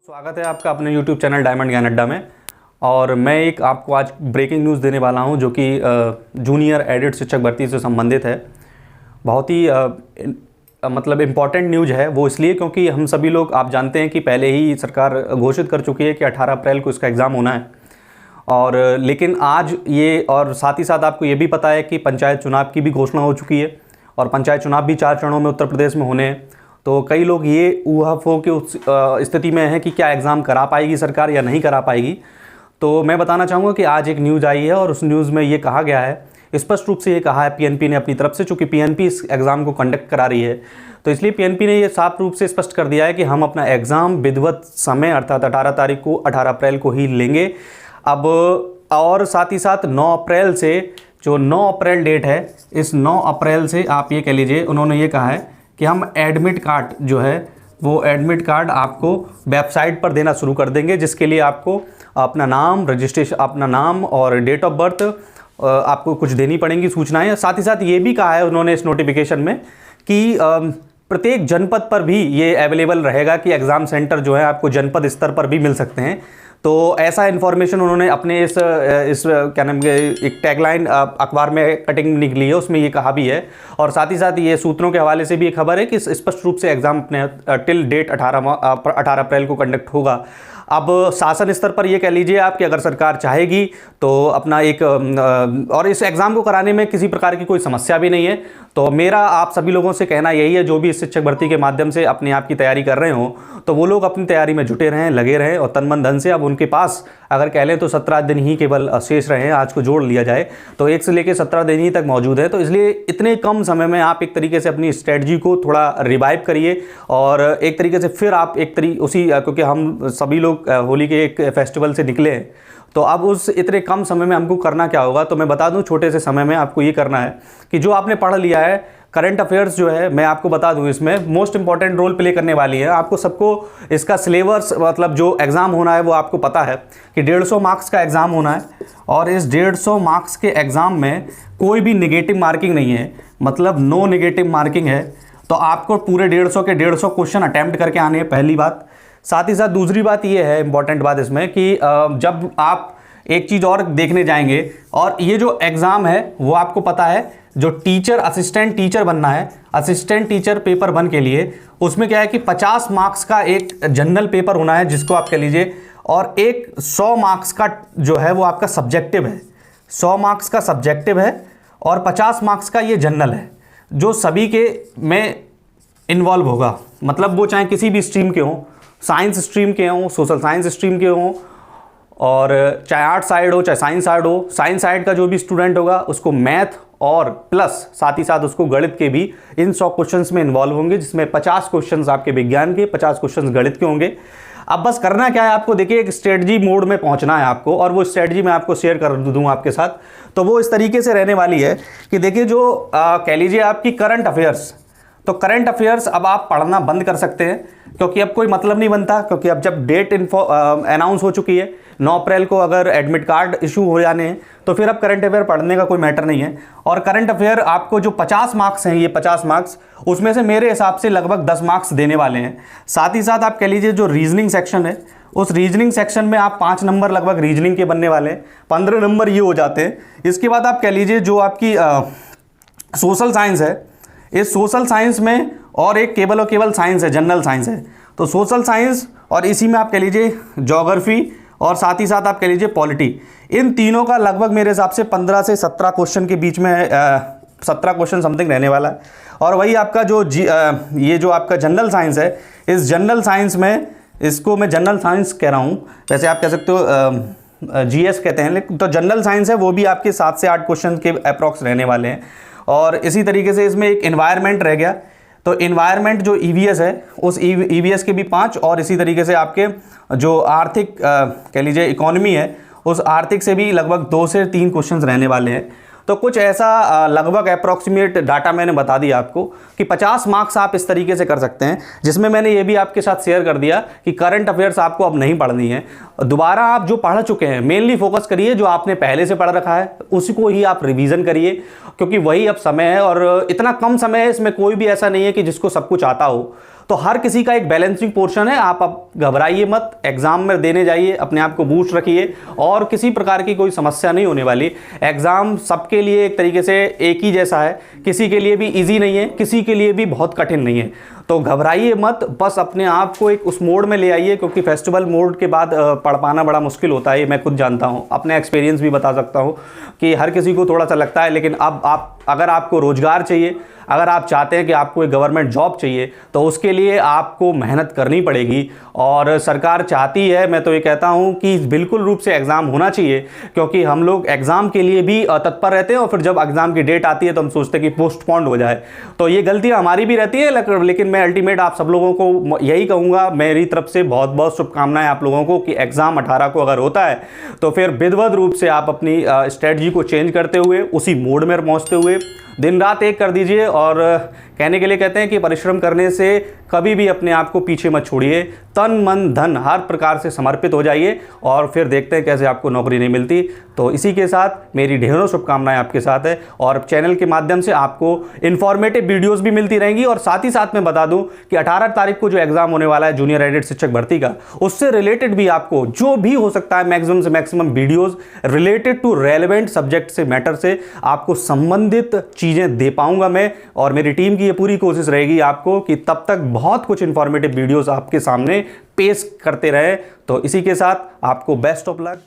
स्वागत है आपका अपने YouTube चैनल डायमंड ज्ञान अड्डा में। और मैं एक आपको आज ब्रेकिंग न्यूज़ देने वाला हूं जो कि जूनियर एडेड शिक्षक भर्ती से संबंधित है। बहुत ही मतलब इम्पॉर्टेंट न्यूज़ है वो इसलिए क्योंकि हम सभी लोग आप जानते हैं कि पहले ही सरकार घोषित कर चुकी है कि 18 अप्रैल को इसका एग्ज़ाम होना है। और लेकिन आज ये और साथ ही साथ आपको ये भी पता है कि पंचायत चुनाव की भी घोषणा हो चुकी है और पंचायत चुनाव भी 4 चरणों में उत्तर प्रदेश में होने हैं। तो कई लोग ये ऊहापोह की उस स्थिति में हैं कि क्या एग्ज़ाम करा पाएगी सरकार या नहीं करा पाएगी। तो मैं बताना चाहूँगा कि आज एक न्यूज़ आई है और उस न्यूज़ में ये कहा गया है, स्पष्ट रूप से ये कहा है पीएनपी ने अपनी तरफ से, चूँकि पीएनपी इस एग्ज़ाम को कंडक्ट करा रही है तो इसलिए पीएनपी ने ये साफ रूप से स्पष्ट कर दिया है कि हम अपना एग्ज़ाम विधिवत समय अर्थात 18 तारीख को 18 अप्रैल को ही लेंगे। अब और साथ ही साथ 9 अप्रैल से, जो 9 अप्रैल डेट है, इस 9 अप्रैल से आप ये कह लीजिए, उन्होंने ये कहा है कि हम एडमिट कार्ड जो है वो एडमिट कार्ड आपको वेबसाइट पर देना शुरू कर देंगे, जिसके लिए आपको अपना नाम रजिस्ट्रेशन, अपना नाम और डेट ऑफ बर्थ आपको कुछ देनी पड़ेंगी सूचनाएं। साथ ही साथ ये भी कहा है उन्होंने इस नोटिफिकेशन में कि प्रत्येक जनपद पर भी ये अवेलेबल रहेगा कि एग्ज़ाम सेंटर जो है आपको जनपद स्तर पर भी मिल सकते हैं। तो ऐसा इन्फॉर्मेशन उन्होंने अपने इस क्या नाम के एक टैगलाइन अखबार में कटिंग निकली है उसमें ये कहा भी है। और साथ ही साथ ये सूत्रों के हवाले से भी एक खबर है कि स्पष्ट रूप से एग्ज़ाम अपने टिल डेट 18 अप्रैल को कंडक्ट होगा। अब शासन स्तर पर ये कह लीजिए आप कि अगर सरकार चाहेगी तो अपना एक और इस एग्ज़ाम को कराने में किसी प्रकार की कोई समस्या भी नहीं है। तो मेरा आप सभी लोगों से कहना यही है, जो भी इस शिक्षक भर्ती के माध्यम से अपने आप की तैयारी कर रहे हो तो वो लोग अपनी तैयारी में जुटे रहें, लगे रहें और तन मन धन से। अब उनके पास अगर कह लें तो 17 दिन ही केवल शेष रहे हैं, आज को जोड़ लिया जाए तो 1 से लेकर 17 दिन ही तक मौजूद है। तो इसलिए इतने कम समय में आप एक तरीके से अपनी स्ट्रेटजी को थोड़ा रिवाइव करिए और एक तरीके से फिर आप उसी, क्योंकि हम सभी लोग होली के एक फेस्टिवल से निकले हैं तो अब उस इतने कम समय में हमको करना क्या होगा। तो मैं बता दूं, छोटे से समय में आपको ये करना है कि जो आपने पढ़ लिया है, करंट अफेयर्स जो है मैं आपको बता दूं इसमें मोस्ट इंपॉर्टेंट रोल प्ले करने वाली है। आपको सबको इसका सिलेबस, मतलब जो एग्ज़ाम होना है वो आपको पता है कि 150 मार्क्स का एग्ज़ाम होना है और इस 150 मार्क्स के एग्ज़ाम में कोई भी नेगेटिव मार्किंग नहीं है, मतलब नो नेगेटिव मार्किंग है। तो आपको पूरे 150 के 150 क्वेश्चन अटैम्प्ट करके आने हैं, पहली बात। साथ ही साथ दूसरी बात ये है, इंपॉर्टेंट बात इसमें, कि जब आप एक चीज़ और देखने जाएंगे, और ये जो एग्ज़ाम है वो आपको पता है, जो टीचर असिस्टेंट टीचर बनना है, असिस्टेंट टीचर पेपर 1 के लिए, उसमें क्या है कि 50 मार्क्स का एक जनरल पेपर होना है जिसको आप कह लीजिए, और एक 100 मार्क्स का जो है वो आपका सब्जेक्टिव है। 100 मार्क्स का सब्जेक्टिव है और 50 मार्क्स का ये जनरल है जो सभी के में इन्वॉल्व होगा। मतलब वो चाहे किसी भी स्ट्रीम के हों, साइंस स्ट्रीम के हों, सोशल साइंस स्ट्रीम के हों, और चाहे आर्ट साइड हो चाहे साइंस साइड हो। साइंस साइड का जो भी स्टूडेंट होगा उसको मैथ और प्लस साथ ही साथ उसको गणित के भी इन 100 क्वेश्चंस में इन्वॉल्व होंगे, जिसमें 50 क्वेश्चंस आपके विज्ञान के, 50 क्वेश्चंस गणित के होंगे। अब बस करना क्या है आपको, देखिए एक स्ट्रेटजी मोड में पहुंचना है आपको, और वो स्ट्रेटजी मैं आपको शेयर कर दूँ आपके साथ। तो वो इस तरीके से रहने वाली है कि देखिए जो कह लीजिए आपकी करंट अफेयर्स, तो करंट अफेयर्स अब आप पढ़ना बंद कर सकते हैं क्योंकि अब कोई मतलब नहीं बनता, क्योंकि अब जब डेट अनाउंस हो चुकी है 9 अप्रैल को, अगर एडमिट कार्ड इशू हो जाने हैं तो फिर अब करंट अफेयर पढ़ने का कोई मैटर नहीं है। और करंट अफेयर आपको जो 50 मार्क्स हैं, ये 50 मार्क्स, उसमें से मेरे हिसाब से लगभग 10 मार्क्स देने वाले हैं। साथ ही साथ आप कह लीजिए जो रीजनिंग सेक्शन है, उस रीजनिंग सेक्शन में आप 5 नंबर लगभग रीजनिंग के बनने वाले हैं, 15 नंबर ये हो जाते हैं। इसके बाद आप कह लीजिए जो आपकी सोशल साइंस है, इस सोशल साइंस में और एक केवल और केवल साइंस है, जनरल साइंस है। तो सोशल साइंस और इसी में आप कह लीजिए ज्योग्राफी और साथ ही साथ आप कह लीजिए पॉलिटी, इन तीनों का लगभग मेरे हिसाब से 15 से 17 क्वेश्चन के बीच में 17 क्वेश्चन समथिंग रहने वाला है। और वही आपका जो ये जो आपका जनरल साइंस है, इस जनरल साइंस में, इसको मैं जनरल साइंस कह रहा हूँ, वैसे आप कह सकते हो जीएस कहते हैं, लेकिन तो जनरल साइंस है वो भी आपके 7 से 8 क्वेश्चन के अप्रॉक्स रहने वाले हैं। और इसी तरीके से इसमें एक इन्वायरमेंट रह गया, तो इन्वायरमेंट जो ईवीएस है, उस ईवीएस के भी 5, और इसी तरीके से आपके जो आर्थिक कह लीजिए इकोनॉमी है, उस आर्थिक से भी लगभग 2 से 3 क्वेश्चंस रहने वाले हैं। तो कुछ ऐसा लगभग अप्रॉक्सीमेट डाटा मैंने बता दिया आपको कि 50 मार्क्स आप इस तरीके से कर सकते हैं, जिसमें मैंने ये भी आपके साथ शेयर कर दिया कि करंट अफेयर्स आपको अब नहीं पढ़नी है। दोबारा आप जो पढ़ चुके हैं मेनली फोकस करिए, जो आपने पहले से पढ़ रखा है उसी को ही आप रिवीजन करिए, क्योंकि वही अब समय है और इतना कम समय है, इसमें कोई भी ऐसा नहीं है कि जिसको सब कुछ आता हो। तो हर किसी का एक बैलेंसिंग पोर्शन है। आप घबराइए मत, एग्जाम में देने जाइए, अपने आप को बूस्ट रखिए और किसी प्रकार की कोई समस्या नहीं होने वाली। एग्जाम सबके लिए एक तरीके से एक ही जैसा है, किसी के लिए भी इजी नहीं है, किसी के लिए भी बहुत कठिन नहीं है। तो घबराइए मत, बस अपने आप को एक उस मोड में ले आइए, क्योंकि फेस्टिवल मोड के बाद पढ़ पाना बड़ा मुश्किल होता है। ये मैं खुद जानता हूँ, अपने एक्सपीरियंस भी बता सकता हूँ कि हर किसी को थोड़ा सा लगता है। लेकिन अब आप अगर आपको रोजगार चाहिए, अगर आप चाहते हैं कि आपको एक गवर्नमेंट जॉब चाहिए, तो उसके लिए आपको मेहनत करनी पड़ेगी। और सरकार चाहती है, मैं तो ये कहता हूं कि बिल्कुल रूप से एग्ज़ाम होना चाहिए, क्योंकि हम लोग एग्ज़ाम के लिए भी तत्पर रहते हैं और फिर जब एग्ज़ाम की डेट आती है तो हम सोचते हैं कि पोस्टपोन्ड हो जाए। तो ये गलतियां हमारी भी रहती है, लेकिन मैं अल्टीमेट आप सब लोगों को यही कहूँगा, मेरी तरफ से बहुत बहुत शुभकामनाएं आप लोगों को कि एग्ज़ाम 18 को अगर होता है तो फिर विधिवत रूप से आप अपनी स्ट्रेटजी को चेंज करते हुए, उसी मोड में पहुँचते हुए दिन रात एक कर दीजिए। और कहने के लिए कहते हैं कि परिश्रम करने से कभी भी अपने आप को पीछे मत छोड़िए, तन मन धन हर प्रकार से समर्पित हो जाइए और फिर देखते हैं कैसे आपको नौकरी नहीं मिलती। तो इसी के साथ मेरी ढेरों शुभकामनाएं आपके साथ है और चैनल के माध्यम से आपको इन्फॉर्मेटिव वीडियोस भी मिलती रहेंगी। और साथ ही साथ मैं बता दूं कि 18 तारीख को जो एग्जाम होने वाला है जूनियर एडेड शिक्षक भर्ती का, उससे रिलेटेड भी आपको जो भी हो सकता है मैक्सिमम से maximum videos related to relevant subject से, मैटर से आपको संबंधित चीजें दे पाऊंगा मैं। और मेरी टीम की ये पूरी कोशिश रहेगी आपको कि तब तक बहुत कुछ इंफॉर्मेटिव वीडियोस आपके सामने पेश करते रहे। तो इसी के साथ आपको बेस्ट ऑफ लक।